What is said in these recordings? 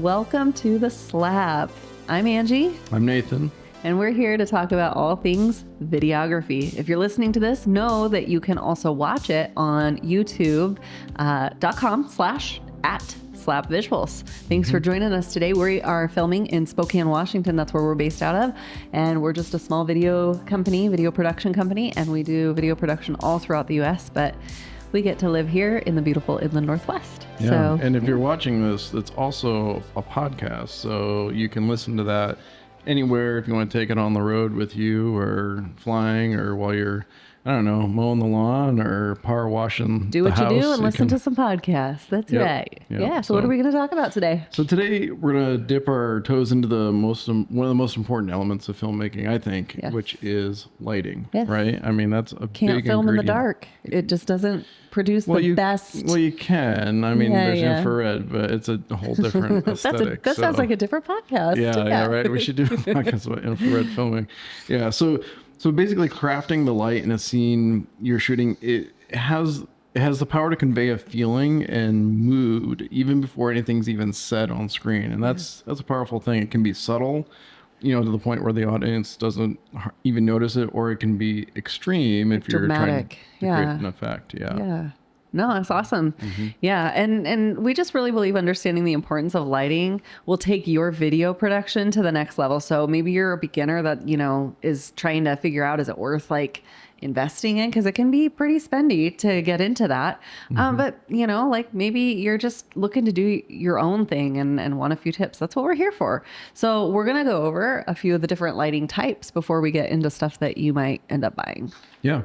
welcome to The Slab. I'm Angie. I'm Nathan. And we're here to talk about all things videography. If you're listening to this, know that you can also watch it on youtube.com/@slabvisuals. Thanks for joining us today. We are filming in Spokane, Washington. That's where we're based out of. And we're just a small video production company, and we do video production all throughout the U.S., but we get to live here in the beautiful Inland Northwest. Yeah. So, and if you're watching this, it's also a podcast, so you can listen to that anywhere if you want to take it on the road with you, or flying, or while you're, I don't know, mowing the lawn or power washing do what the you do house. and listen to some podcasts. That's right. Yep. Yeah. So what are we going to talk about today? So today we're going to dip our toes into one of the most important elements of filmmaking, I think, which is lighting. Yes. Right? I mean, that's a Can't big film ingredient. in the dark. It just doesn't produce the best. Well, you can. I mean, there's infrared, but it's a whole different aesthetic. That sounds like a different podcast. Yeah, right. We should do a podcast about infrared filming. Yeah, so basically crafting the light in a scene you're shooting, it has the power to convey a feeling and mood even before anything's even said on screen. And that's a powerful thing. It can be subtle, to the point where the audience doesn't even notice it, or it can be extreme if you're trying to create an effect. Yeah. No, that's awesome. Mm-hmm. Yeah. And we just really believe understanding the importance of lighting will take your video production to the next level. So maybe you're a beginner that, is trying to figure out, is it worth investing in? Because it can be pretty spendy to get into that. Mm-hmm. But, maybe you're just looking to do your own thing and want a few tips. That's what we're here for. So we're going to go over a few of the different lighting types before we get into stuff that you might end up buying. Yeah.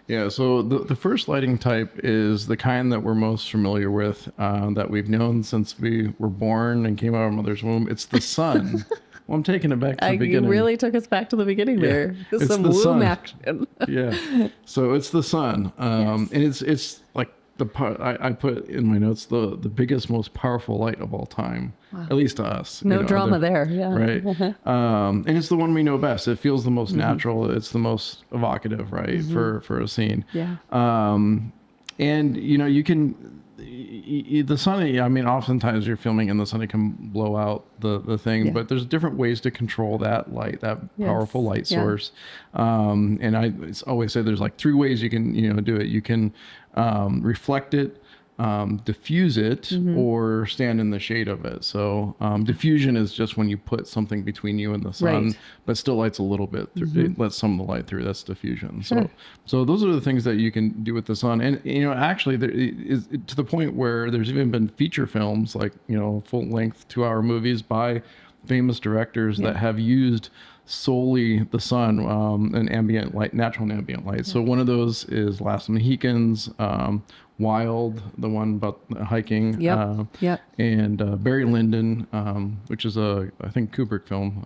Yeah, so the first lighting type is the kind that we're most familiar with, that we've known since we were born and came out of our mother's womb. It's the sun. Well, I'm taking it back to the beginning. You really took us back to the beginning there. It's some the womb sun. action. Yeah. So it's the sun. And it's like the part I put in my notes, the biggest, most powerful light of all time, at least to us. No drama there. Yeah. Right. And it's the one we know best. It feels the most natural. It's the most evocative, right, for a scene. Yeah. And you can, the sun, I mean, oftentimes you're filming in the sun, it can blow out the thing, but there's different ways to control that light, that powerful light source. And I always say there's like 3 ways you can, do it. You can reflect it, diffuse it, or stand in the shade of it. So diffusion is just when you put something between you and the sun, but still lights a little bit through. It lets some of the light through. That's diffusion. Sure. So those are the things that you can do with the sun. And actually, there is to the point where there's even been feature films, like full length 2-hour movies by famous directors that have used solely the sun and ambient light, natural and ambient light. So one of those is Last of the Mohicans, Wild, the one about hiking, and Barry Lyndon, which is I think Kubrick film.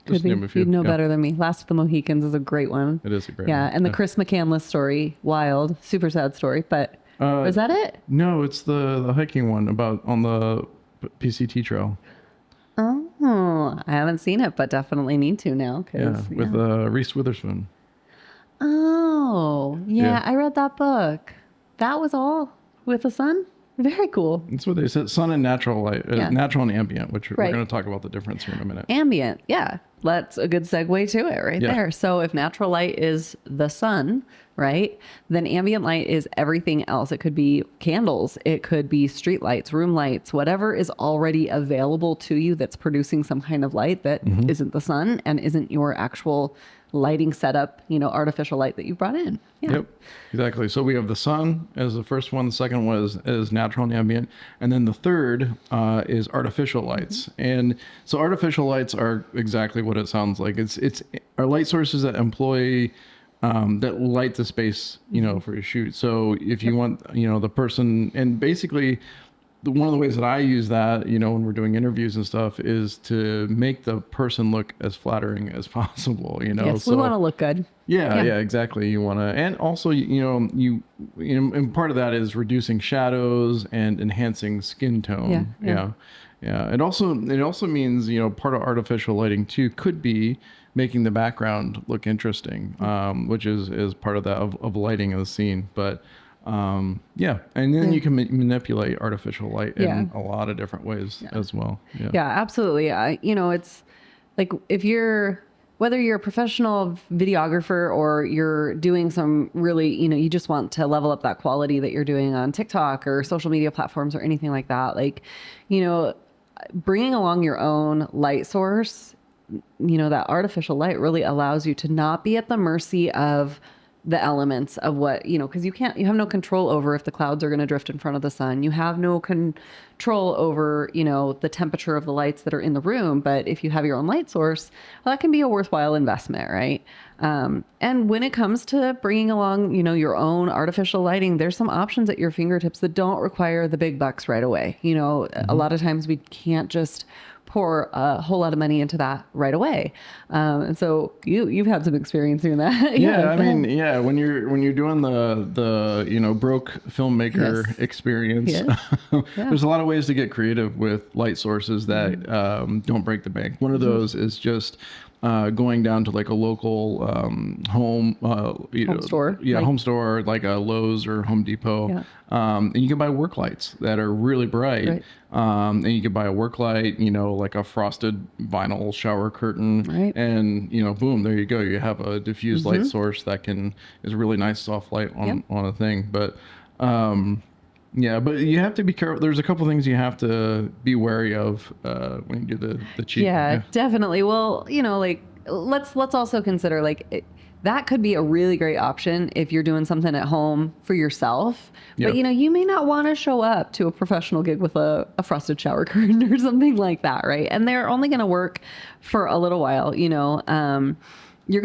Could be. You'd know better than me. Last of the Mohicans is a great one. It is a great one. Yeah, and the Chris McCandless story, Wild, super sad story, but is that it? No, it's the hiking one on the PCT trail. Oh, I haven't seen it, but definitely need to now. With Reese Witherspoon. Oh, yeah, I read that book. That was all with the sun? Very cool. That's what they said. Sun and natural light, natural and ambient, which we're going to talk about the difference here in a minute. Ambient, yeah. That's a good segue to it there. So if natural light is the sun, right, then ambient light is everything else. It could be candles. It could be street lights, room lights, whatever is already available to you that's producing some kind of light that isn't the sun and isn't your actual lighting setup, artificial light that you brought in. Yeah. Yep, exactly. So we have the sun as the first one. The second one is natural and ambient. And then the third is artificial lights. And so artificial lights are exactly what it sounds like. It's our light sources that employ that light the space, for your shoot. So if you want, the person, and basically one of the ways that I use that, when we're doing interviews and stuff, is to make the person look as flattering as possible, Yes, we want to look good. Yeah, exactly. You want to, and also, and part of that is reducing shadows and enhancing skin tone. Yeah. It also means, part of artificial lighting too could be making the background look interesting, which is part of that of lighting of the scene. But Yeah. And then you can manipulate artificial light in a lot of different ways as well. Yeah. Yeah, absolutely. It's like whether you're a professional videographer or you're doing some really, you just want to level up that quality that you're doing on TikTok or social media platforms or anything like that. Like, bringing along your own light source, that artificial light really allows you to not be at the mercy of the elements of what, because you have no control over if the clouds are going to drift in front of the sun. You have no control over, the temperature of the lights that are in the room. But if you have your own light source, well, that can be a worthwhile investment, right? And when it comes to bringing along, your own artificial lighting, there's some options at your fingertips that don't require the big bucks right away. A lot of times we can't just pour a whole lot of money into that right away. And so you've had some experience doing that. Yeah. I mean, yeah, when you're doing the broke filmmaker experience, there's a lot of ways to get creative with light sources that don't break the bank. One of those is just going down to like a local home store. Home store like a Lowe's or Home Depot. And you can buy work lights that are really bright. And you can buy a work light, like a frosted vinyl shower curtain. And, boom, there you go. You have a diffused light source that is a really nice soft light on a thing. But yeah, but you have to be careful. There's a couple things you have to be wary of when you do the cheap. Yeah, definitely. Well, let's also consider that could be a really great option if you're doing something at home for yourself. But you may not want to show up to a professional gig with a frosted shower curtain or something like that, right? And they're only going to work for a little while. You're going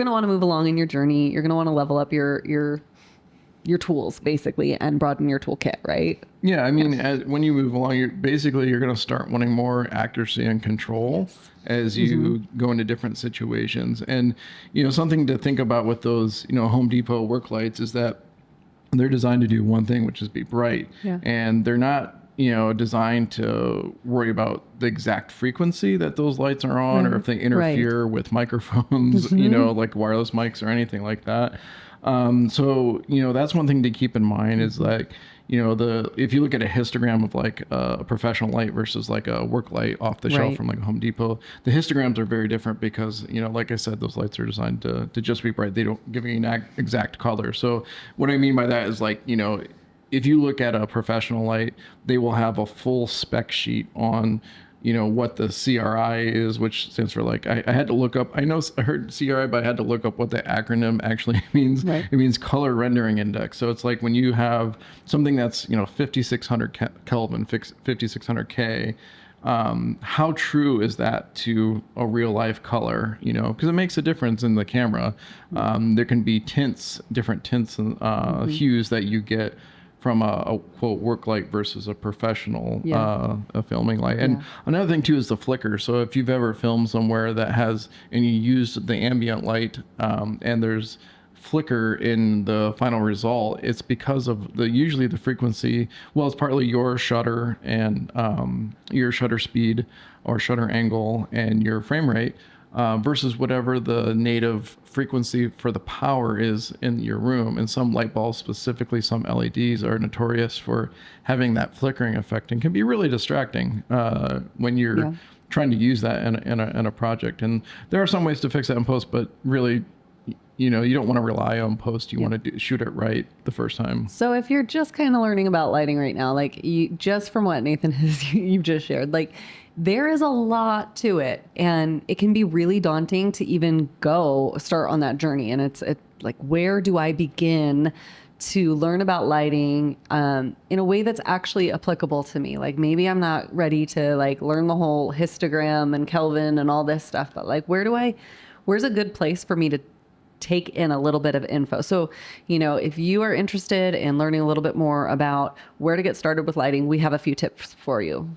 to want to move along in your journey. You're going to want to level up your tools basically and broaden your toolkit, right? Yeah, I mean, when you move along, you're going to start wanting more accuracy and control as you go into different situations. And something to think about with those Home Depot work lights is that they're designed to do one thing, which is be bright, and they're not designed to worry about the exact frequency that those lights are on, or if they interfere with microphones, like wireless mics or anything like that. So, that's one thing to keep in mind is like, if you look at a histogram of like a professional light versus like a work light off the shelf from like a Home Depot, the histograms are very different because, like I said, those lights are designed to just be bright. They don't give you an exact color. So what I mean by that is like, if you look at a professional light, they will have a full spec sheet on what the CRI is, which stands for like, I had to look up, I heard CRI, but I had to look up what the acronym actually means. It means color rendering index. So it's like when you have something that's, 5,600 Kelvin, 5,600 K, how true is that to a real life color, because it makes a difference in the camera. There can be different tints and hues that you get from a quote work light versus a professional a filming light. And another thing too is the flicker. So if you've ever filmed somewhere and you use the ambient light and there's flicker in the final result, it's because of usually the frequency. Well, it's partly your shutter and your shutter speed or shutter angle and your frame rate versus whatever the native frequency for the power is in your room. And some light bulbs, specifically some LEDs, are notorious for having that flickering effect and can be really distracting when you're trying to use that in a project. And there are some ways to fix that in post, but really, you don't want to rely on post. You want to shoot it right the first time. So if you're just kind of learning about lighting right now, like just from what Nathan you've just shared, like there is a lot to it, and it can be really daunting to even start on that journey. And it's like, where do I begin to learn about lighting in a way that's actually applicable to me? Like maybe I'm not ready to like learn the whole histogram and Kelvin and all this stuff, but like where's a good place for me to take in a little bit of info? So, if you are interested in learning a little bit more about where to get started with lighting, we have a few tips for you.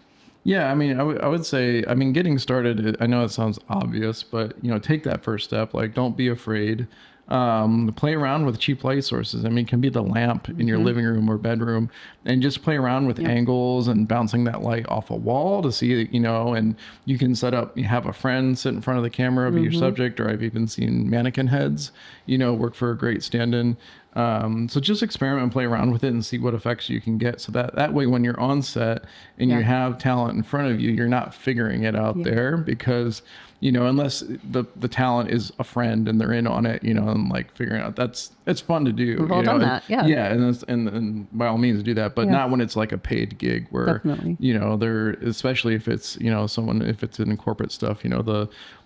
Yeah, I mean, I would say, getting started, I know it sounds obvious, but, take that first step. Like, don't be afraid. Play around with cheap light sources. It can be the lamp in your living room or bedroom, and just play around with angles and bouncing that light off a wall to see, and you can you have a friend sit in front of the camera, be your subject, or I've even seen mannequin heads, work for a great stand-in. So just experiment and play around with it and see what effects you can get. So that way, when you're on set and you have talent in front of you, you're not figuring it out there, because, unless the talent is a friend and they're in on it, and like figuring out, it's fun to do. We've all done that. Yeah. Yeah. And by all means do that, but not when it's like a paid gig where, they're, especially if it's, if it's in corporate stuff,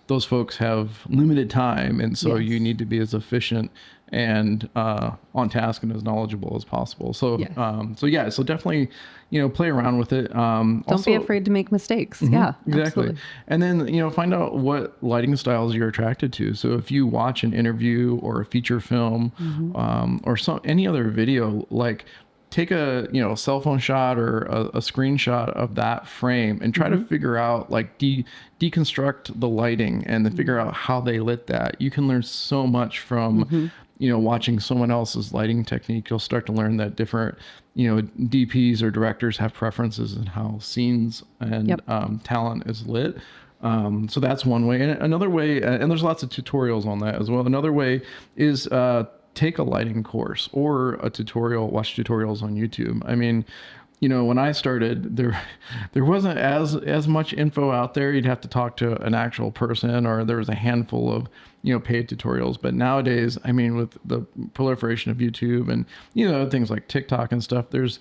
those folks have limited time. And so you need to be as efficient and on task and as knowledgeable as possible. So, so definitely, play around with it. Don't be afraid to make mistakes. Yeah, exactly. Absolutely. And then, find out what lighting styles you're attracted to. So if you watch an interview or a feature film, or any other video, like take a cell phone shot or a screenshot of that frame and try to figure out, like, deconstruct the lighting and then figure out how they lit that. You can learn so much from watching someone else's lighting technique. You'll start to learn that different DPs or directors have preferences in how scenes and talent is lit. So that's one way. And another way, and there's lots of tutorials on that as well. Another way is take a lighting course or a tutorial, watch tutorials on YouTube. I mean, when I started, there wasn't as much info out there. You'd have to talk to an actual person, or there was a handful of, paid tutorials. But nowadays, I mean, with the proliferation of YouTube and, things like TikTok and stuff, there's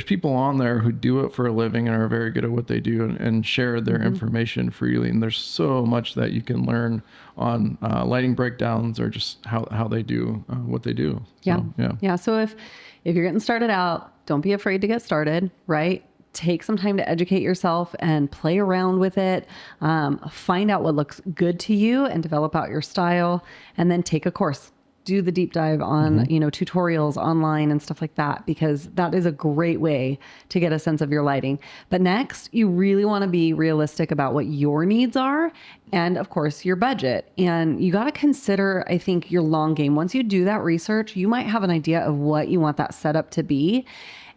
people on there who do it for a living and are very good at what they do and share their information freely. And there's so much that you can learn on lighting breakdowns or just how they do what they do. Yeah. So if you're getting started out, don't be afraid to get started, right? Take some time to educate yourself and play around with it. Find out what looks good to you and develop out your style, and then take a course. Do the deep dive on, tutorials online and stuff like that, because that is a great way to get a sense of your lighting. But next, you really want to be realistic about what your needs are and, of course, your budget. And you got to consider, I think, your long game. Once you do that research, you might have an idea of what you want that setup to be.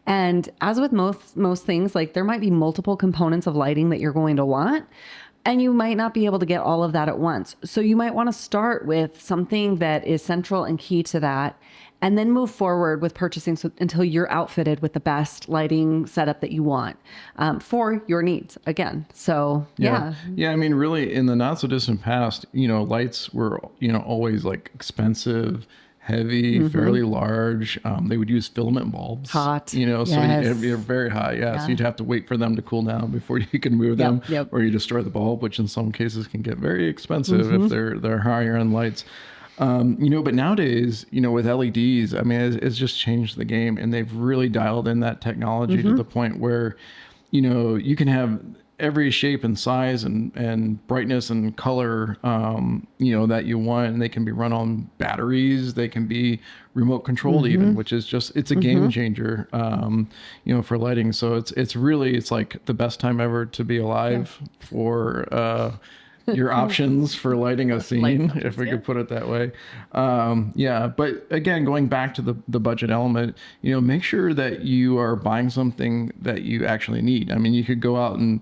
And as with most things, like, there might be multiple components of lighting that you're going to want, and you might not be able to get all of that at once. So you might want to start with something that is central and key to that, and then move forward with purchasing until you're outfitted with the best lighting setup that you want for your needs again. So, yeah. I mean, really, in the not so distant past, lights were, always like expensive, heavy, fairly large. They would use filament bulbs. Hot. So they're very hot. So you'd have to wait for them to cool down before you can move them, or you destroy the bulb, which in some cases can get very expensive if they're higher end lights. But nowadays, with LEDs, I mean, it's just changed the game, and they've really dialed in that technology to the point where, you can have every shape and size and brightness and color, that you want, and they can be run on batteries. They can be remote controlled even, which is just, it's a game changer, for lighting. So it's like the best time ever to be alive for, your options for lighting a scene, if we could put it that way. But again, going back to the budget element, make sure that you are buying something that you actually need. I mean, you could go out and,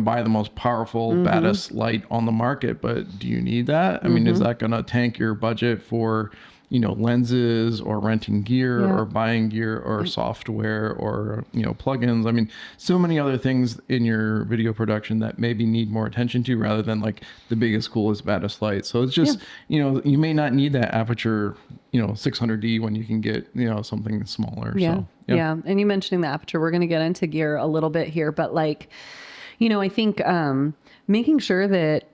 buy the most powerful, baddest light on the market, but do you need that? I mean, is that going to tank your budget for, lenses or renting gear or buying gear or software or, plugins? I mean, so many other things in your video production that maybe need more attention to, rather than like the biggest, coolest, baddest light. So it's just, you may not need that aperture, 600D when you can get, something smaller. Yeah. And you mentioning the aperture, we're going to get into gear a little bit here, but like, I think making sure that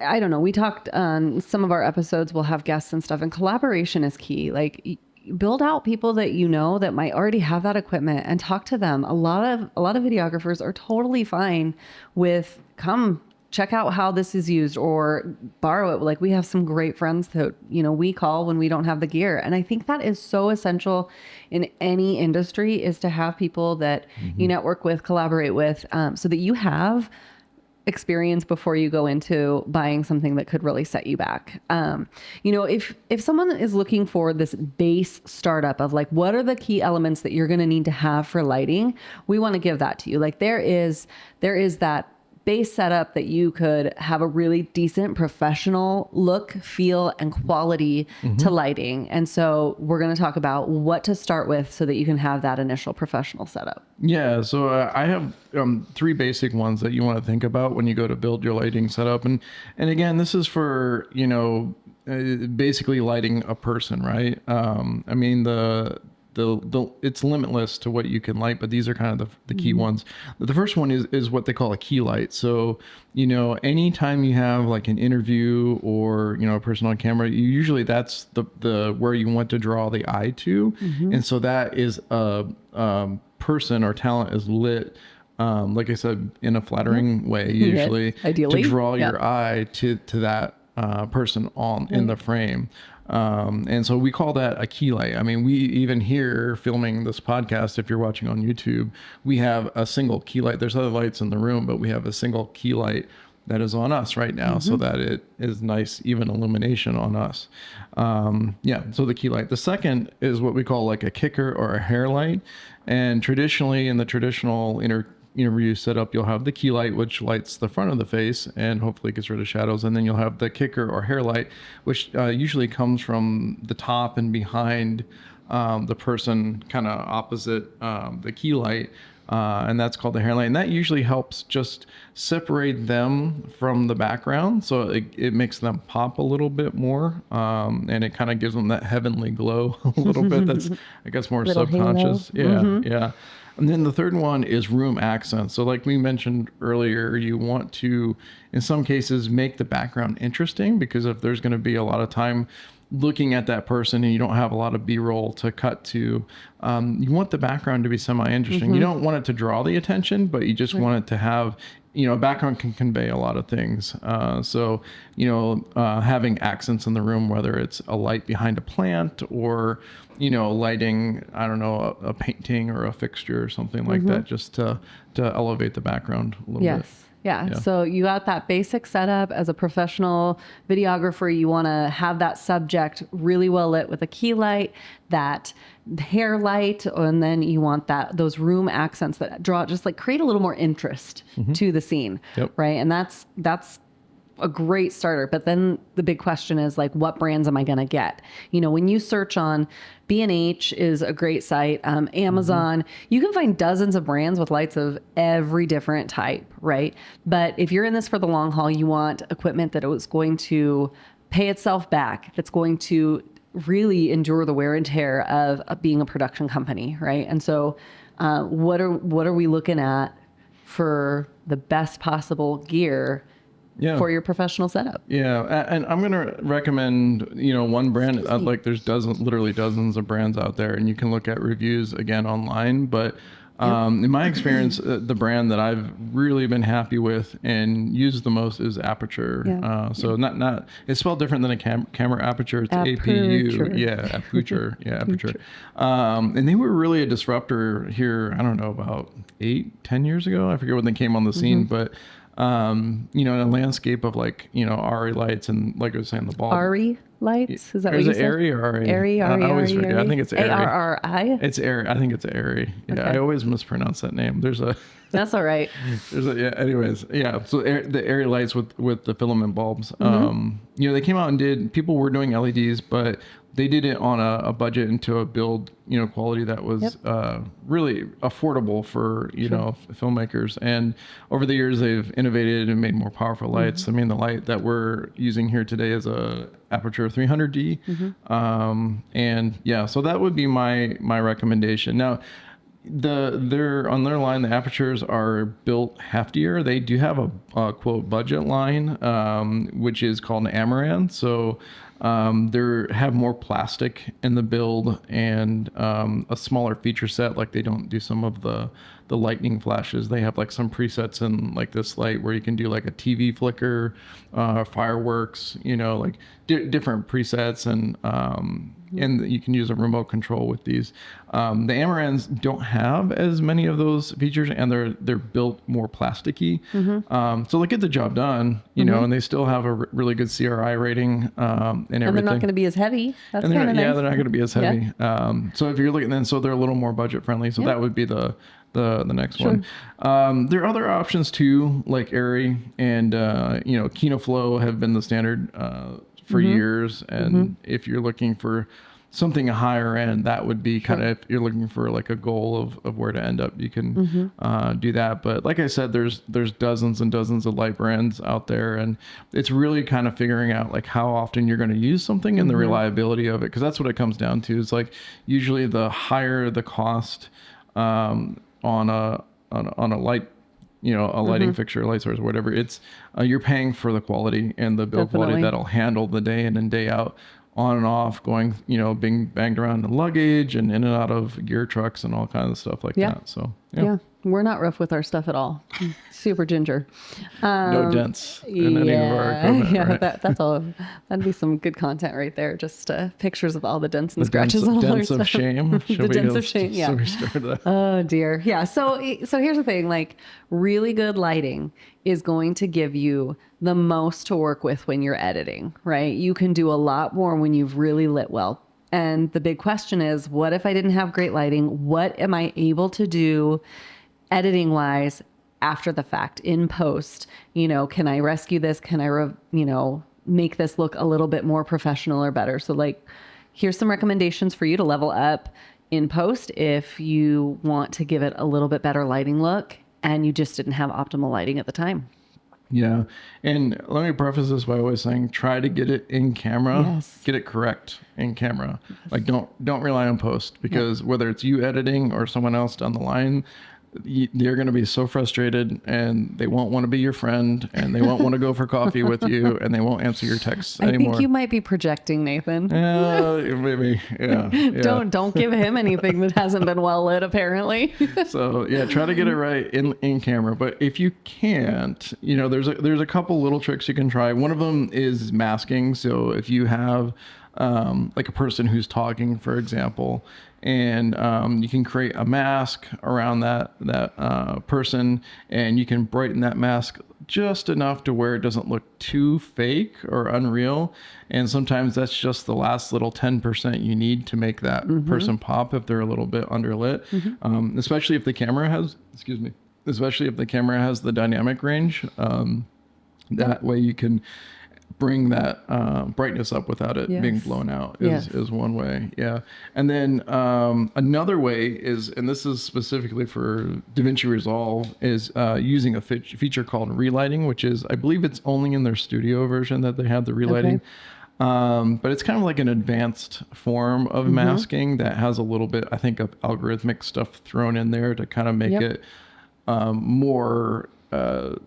I don't know. We talked on some of our episodes, we'll have guests and stuff, and collaboration is key. Like, build out people that that might already have that equipment and talk to them. A lot of videographers are totally fine with, come check out how this is used, or borrow it. Like, we have some great friends that, we call when we don't have the gear. And I think that is so essential in any industry, is to have people that you network with, collaborate with, so that you have experience before you go into buying something that could really set you back. If someone is looking for this base startup of like, what are the key elements that you're going to need to have for lighting, we want to give that to you. Like, there is that base setup that you could have a really decent professional look, feel, and quality to lighting. And so we're going to talk about what to start with so that you can have that initial professional setup. Yeah, so I have 3 basic ones that you want to think about when you go to build your lighting setup. And again, this is for, basically lighting a person, right? I mean, the it's limitless to what you can light, but these are kind of the key ones. The first one is what they call a key light. So, anytime you have like an interview or, a person on camera, usually that's the where you want to draw the eye to. And so that is a person or talent is lit, like I said, in a flattering way, usually, yes, ideally, to draw your eye to that person in the frame. And so we call that a key light. I mean, we even here filming this podcast, if you're watching on YouTube, we have a single key light. There's other lights in the room, but we have a single key light that is on us right now, so that it is nice, even illumination on us. So the key light. The second is what we call like a kicker or a hair light. And traditionally, in the traditional interview setup, you'll have the key light, which lights the front of the face and hopefully gets rid of shadows. And then you'll have the kicker or hair light, which usually comes from the top and behind the person, kind of opposite the key light. And that's called the hair light. And that usually helps just separate them from the background. So it makes them pop a little bit more. And it kind of gives them that heavenly glow a little bit. That's, I guess, more subconscious. Halo. Yeah. And then the third one is room accents. So like we mentioned earlier, you want to, in some cases, make the background interesting, because if there's going to be a lot of time looking at that person and you don't have a lot of B-roll to cut to, you want the background to be semi-interesting. You don't want it to draw the attention, but you just want it to have, a background can convey a lot of things. So having accents in the room, whether it's a light behind a plant or, lighting, I don't know, a painting or a fixture or something like that, just to elevate the background a little bit. Yeah. So you got that basic setup. As a professional videographer, you want to have that subject really well lit with a key light, that hair light, and then you want those room accents that draw, just like create a little more interest to the scene. Right. And that's a great starter. But then the big question is like, what brands am I going to get? When you search on B&H is a great site, Amazon, you can find dozens of brands with lights of every different type, right? But if you're in this for the long haul, you want equipment that is going to pay itself back, that's going to really endure the wear and tear of being a production company, right? And so what are we looking at for the best possible gear for your professional setup? Yeah. And I'm going to recommend, one brand. Like there's literally dozens of brands out there, and you can look at reviews again online. But in my experience, the brand that I've really been happy with and used the most is Aperture. So not it's spelled different than a camera aperture. It's APU. Yeah, Aperture. Yeah, Aperture. And they were really a disruptor here, I don't know, about 8-10 years ago. I forget when they came on the scene, but in a landscape of like, ARRI lights and, like I was saying, the bulb. ARRI lights? Is that what you said? ARRI or ARRI? ARRI, I always ARRI, forget. I think it's ARRI. ARRI? It's ARRI. I think it's ARRI. Yeah, Okay. I always mispronounce that name. That's all right. Anyways, yeah. So the ARRI lights with the filament bulbs. They came out and people were doing LEDs, but they did it on a budget and to a build, quality that was really affordable for, filmmakers. And over the years, they've innovated and made more powerful lights. I mean, the light that we're using here today is a Aperture 300D. So that would be my recommendation. Now, on their line, the Apertures are built heftier. They do have a quote budget line, which is called an Amaran. So they have more plastic in the build and a smaller feature set. Like they don't do some of the lightning flashes. They have like some presets in like this light where you can do like a TV flicker, fireworks, like different presets and and you can use a remote control with these. The Amarans don't have as many of those features, and they're built more plasticky. So they get the job done, you know, and they still have a really good CRI rating and everything. And they're not going to be as heavy. That's kind of nice. Yeah, they're not going to be as heavy. So if you're looking, then so they're a little more budget friendly. So that would be the next one. There are other options too, like Airy and you know, KinoFlow have been the standard for years. And if you're looking for something higher end, that would be kind of, if you're looking for like a goal of where to end up, you can do that. But like I said, there's dozens and dozens of light brands out there, and it's really kind of figuring out like how often you're going to use something and the reliability of it, because that's what it comes down to. Is like usually the higher the cost on a light, you know, a lighting fixture, light source, whatever, it's you're paying for the quality and the build quality that'll handle the day in and day out, on and off, going, you know, being banged around in luggage and in and out of gear trucks and all kinds of stuff like that. So we're not rough with our stuff at all. Super ginger. No dents in any of our equipment, right? That's all. That'd be some good content right there. Just pictures of all the dents and scratches on all our dents of stuff. shame. The dents of shame. Yeah. So we start that. Oh dear. Yeah. So here's the thing. Like, really good lighting is going to give you the most to work with when you're editing, right? You can do a lot more when you've really lit well. And the big question is, what if I didn't have great lighting? What am I able to do editing wise after the fact, in post? You know, can I rescue this? Can I, you know, make this look a little bit more professional or better? So like, here's some recommendations for you to level up in post if you want to give it a little bit better lighting look and you just didn't have optimal lighting at the time. Yeah. And let me preface this by always saying, try to get it in camera, get it correct in camera. Like don't rely on post, because whether it's you editing or someone else down the line, they're going to be so frustrated, and they won't want to be your friend, and they won't want to go for coffee with you, and they won't answer your texts anymore. I think you might be projecting, Nathan. Maybe. Yeah. Don't give him anything that hasn't been well lit, apparently. So yeah, try to get it right in camera. But if you can't, you know, there's a couple little tricks you can try. One of them is masking. So if you have like a person who's talking, for example, and you can create a mask around that person, and you can brighten that mask just enough to where it doesn't look too fake or unreal. And sometimes that's just the last little 10% you need to make that person pop if they're a little bit underlit, especially if the camera has, especially if the camera has the dynamic range. That way you can bring that brightness up without it being blown out is one way. Yeah. And then another way is, and this is specifically for DaVinci Resolve, is using a feature called relighting, which is, I believe it's only in their studio version that they have the relighting. But it's kind of like an advanced form of masking that has a little bit, I think, of algorithmic stuff thrown in there to kind of make it more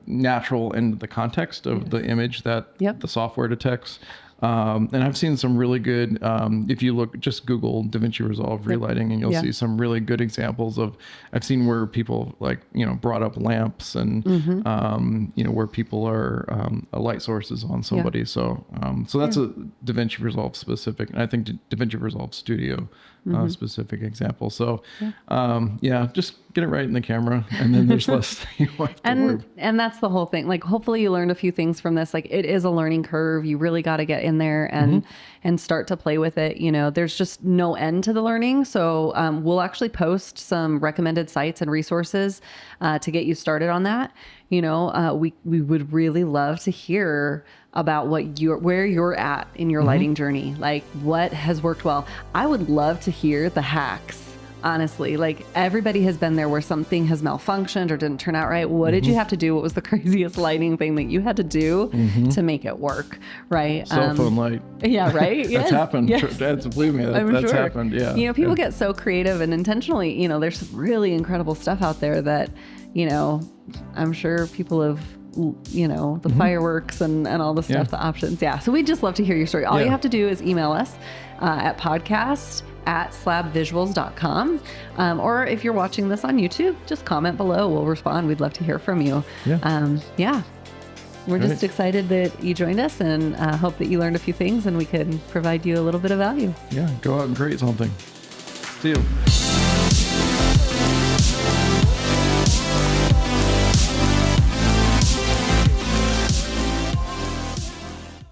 natural in the context of the image that the software detects. And I've seen some really good, if you look, just Google DaVinci Resolve relighting, and you'll see some really good examples of, I've seen where people like, you know, brought up lamps and, you know, where people are a light sources on somebody. So that's a DaVinci Resolve specific, and I think DaVinci Resolve Studio specific example. So just get it right in the camera, and then there's less you have to worry. And that's the whole thing. Like, hopefully you learned a few things from this. Like, it is a learning curve. You really got to get in there and start to play with it. You know, there's just no end to the learning. So we'll actually post some recommended sites and resources to get you started on that. You know, we would really love to hear about where you're at in your lighting journey. Like, what has worked well. I would love to hear the hacks. Honestly, like, everybody has been there where something has malfunctioned or didn't turn out right. What did you have to do? What was the craziest lighting thing that you had to do to make it work? Right. Cell phone light. Yeah. Right. That's happened. Believe me, that's happened. Yeah. You know, people get so creative and intentionally, you know, there's some really incredible stuff out there that, you know, I'm sure people have, you know, the fireworks and all the stuff, the options. Yeah. So we'd just love to hear your story. All you have to do is email us at podcast@slabvisuals.com. Or if you're watching this on YouTube, just comment below. We'll respond. We'd love to hear from you. we're just excited that you joined us, and hope that you learned a few things and we could provide you a little bit of value. Yeah, go out and create something. See you.